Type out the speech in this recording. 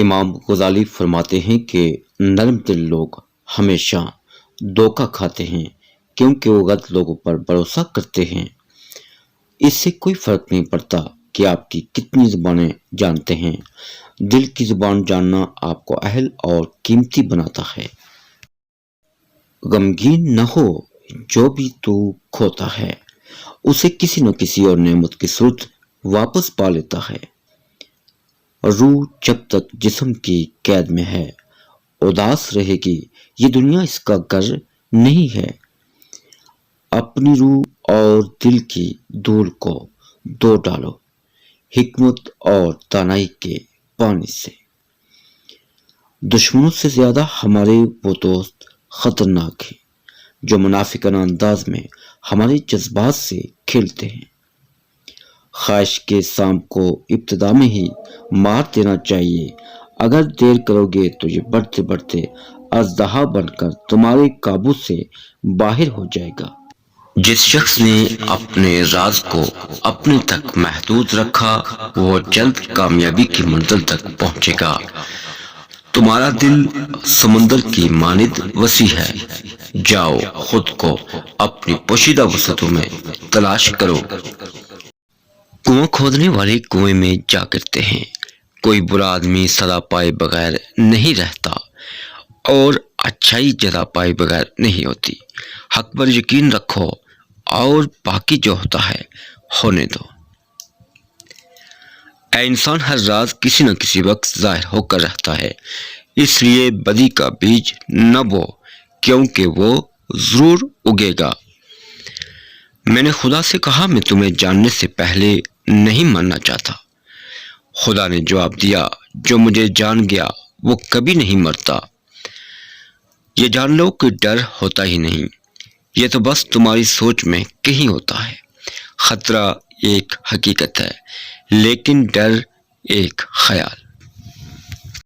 امام غزالی فرماتے ہیں کہ نرم دل لوگ ہمیشہ دھوکہ کھاتے ہیں کیونکہ وہ غلط لوگوں پر بھروسہ کرتے ہیں۔ اس سے کوئی فرق نہیں پڑتا کہ آپ کی کتنی زبانیں جانتے ہیں، دل کی زبان جاننا آپ کو اہل اور قیمتی بناتا ہے۔ غمگین نہ ہو، جو بھی تو کھوتا ہے اسے کسی نہ کسی اور نعمت کی صورت واپس پا لیتا ہے۔ روح جب تک جسم کی قید میں ہے اداس رہے گی، یہ دنیا اس کا گھر نہیں ہے۔ اپنی روح اور دل کی دھول کو دھو ڈالو حکمت اور دانائی کے پانی سے۔ دشمنوں سے زیادہ ہمارے وہ دوست خطرناک ہیں جو منافقانہ انداز میں ہمارے جذبات سے کھیلتے ہیں۔ خواہش کے سانپ کو ابتدا میں ہی مار دینا چاہیے، اگر دیر کرو گے تو یہ بڑھتے بڑھتے اژدہا بن کر تمہارے قابو سے باہر ہو جائے گا۔ جس شخص نے اپنے راز کو اپنے تک محدود رکھا وہ جلد کامیابی کی منزل تک پہنچے گا۔ تمہارا دل سمندر کی مانند وسیع ہے، جاؤ خود کو اپنی پوشیدہ وسعتوں میں تلاش کرو۔ کنواں کھودنے والے کنویں میں جا گرتے ہیں، کوئی برا آدمی سزا پائے بغیر نہیں رہتا اور اچھائی جزا پائے بغیر نہیں ہوتی۔ حق پر یقین رکھو اور باقی جو ہوتا ہے ہونے دو۔ اے انسان، ہر راز کسی نہ کسی وقت ظاہر ہو کر رہتا ہے، اس لیے بدی کا بیج نہ بو کیونکہ وہ ضرور اگے گا۔ میں نے خدا سے کہا میں تمہیں جاننے سے پہلے نہیں ماننا چاہتا۔ خدا نے جواب دیا، جو مجھے جان گیا وہ کبھی نہیں مرتا۔ یہ جان لو کہ ڈر ہوتا ہی نہیں، یہ تو بس تمہاری سوچ میں کہیں ہوتا ہے۔ خطرہ ایک حقیقت ہے لیکن ڈر ایک خیال۔